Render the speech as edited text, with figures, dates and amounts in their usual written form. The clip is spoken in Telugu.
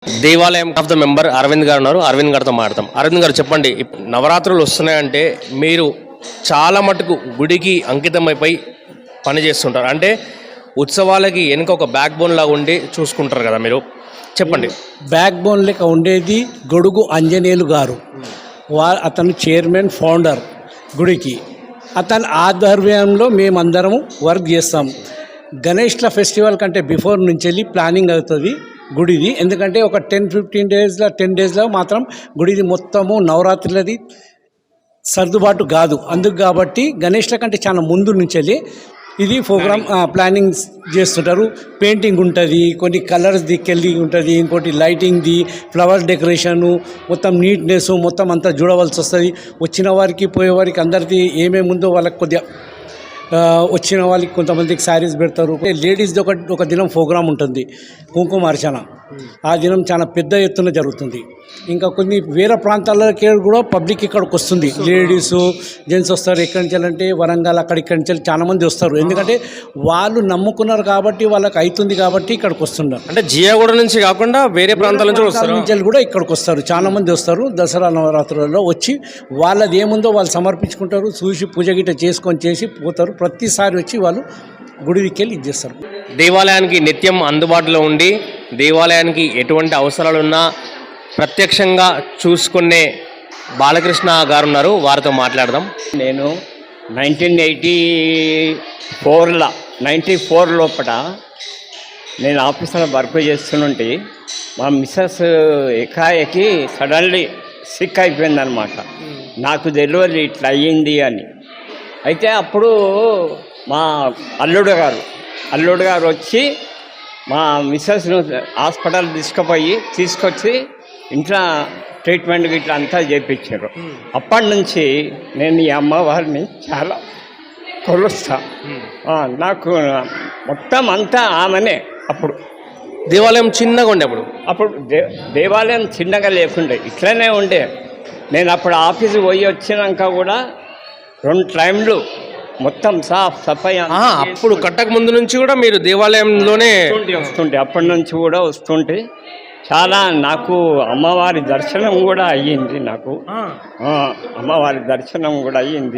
దేవాలయం ఆఫ్ ద మెంబర్ అరవింద్ గారు ఉన్నారు. అరవింద్ గారితో మాట్లాడతాం. అరవింద్ గారు చెప్పండి, నవరాత్రులు వస్తున్నాయంటే మీరు చాలా మటుకు గుడికి అంకితమైపోయి పని చేస్తుంటారు. అంటే ఉత్సవాలకి వెనుక ఒక బ్యాక్ బోన్ లాగా ఉండి చూసుకుంటారు కదా మీరు. చెప్పండి. బ్యాక్ బోన్ లెక్క ఉండేది గొడుగు ఆంజనేయులు గారు. అతను చైర్మన్ ఫౌండర్ గుడికి. అతని ఆధ్వర్యంలో మేమందరము వర్క్ చేస్తాం. గణేష్ల ఫెస్టివల్ కంటే బిఫోర్ నుంచి వెళ్ళి ప్లానింగ్ అవుతుంది గుడిది. ఎందుకంటే ఒక 10 డేస్లో మాత్రం గుడిది మొత్తము నవరాత్రులది సర్దుబాటు కాదు. అందుకు కాబట్టి గణేష్ల కంటే చాలా ముందు నుంచి వెళ్ళి ఇది ప్రోగ్రామ్ ప్లానింగ్ చేస్తుంటారు. పెయింటింగ్ ఉంటుంది, కొన్ని కలర్స్ దిక్కెళ్ళి ఉంటుంది, ఇంకోటి లైటింగ్ది, ఫ్లవర్ డెకరేషను, మొత్తం నీట్నెస్ మొత్తం అంతా చూడవలసి వస్తుంది. వచ్చిన వారికి పోయేవారికి అందరిది ఏమేమి ఉందో వాళ్ళకి కొద్దిగా వచ్చిన వాళ్ళకి కొంతమందికి శారీస్ పెడతారు. లేడీస్ది ఒక దినం ప్రోగ్రామ్ ఉంటుంది, కుంకుమార్చన. ఆ దినం చాలా పెద్ద ఎత్తున జరుగుతుంది. ఇంకా కొన్ని వేరే ప్రాంతాలకి కూడా పబ్లిక్ ఇక్కడికి వస్తుంది. లేడీస్ జెంట్స్ వస్తారు. ఎక్కడి నుంచి అంటే వరంగల్ ఇక్కడి నుంచి చాలా మంది వస్తారు. ఎందుకంటే వాళ్ళు నమ్ముకున్నారు కాబట్టి, వాళ్ళకి అవుతుంది కాబట్టి ఇక్కడికి వస్తున్నారు. అంటే జియాగూడ నుంచి కాకుండా వేరే ప్రాంతాల నుంచి కూడా ఇక్కడికి వస్తారు. చాలా మంది వస్తారు. దసరా నవరాత్రులలో వచ్చి వాళ్ళది ఏముందో వాళ్ళు సమర్పించుకుంటారు. చూసి పూజ గిట్ట చేసి పోతారు. ప్రతిసారి వచ్చి వాళ్ళు గుడికి వెళ్ళి ఇచ్చేస్తారు. దేవాలయానికి నిత్యం అందుబాటులో ఉండి దేవాలయానికి ఎటువంటి అవసరాలున్నా ప్రత్యక్షంగా చూసుకునే బాలకృష్ణ గారు ఉన్నారు. వారితో మాట్లాడదాం. నేను 94 లోపల నేను ఆఫీసులో వర్క్ చేస్తుంటే మా మిస్సెస్ ఎకాయకి సడన్లీ సిక్ అయిపోయిందనమాట. నాకు తెలియదు ఇట్లా అయ్యింది అని. అయితే అప్పుడు మా అల్లుడు గారు వచ్చి మా మిస్సెస్ను హాస్పిటల్ తీసుకొచ్చి ఇంట్లో ట్రీట్మెంట్ ఇట్లా అంతా చేయించారు. అప్పటి నుంచి నేను ఈ అమ్మవారిని చాలా కొలుస్తా. నాకు మొత్తం అంతా ఆమెనే. అప్పుడు దేవాలయం చిన్నగా ఉండే, అప్పుడు దేవాలయం చిన్నగా లేకుండే, ఇట్లనే ఉండే. నేను అప్పుడు ఆఫీసు పోయి వచ్చినాక కూడా 2 టైంలు మొత్తం సఫాయి. అప్పుడు కట్టక ముందు నుంచి కూడా మీరు దేవాలయంలోనే వస్తుంటే అప్పటి నుంచి కూడా వస్తుంటే చాలా నాకు అమ్మవారి దర్శనం కూడా అయ్యింది. అమ్మవారి దర్శనం కూడా అయ్యింది.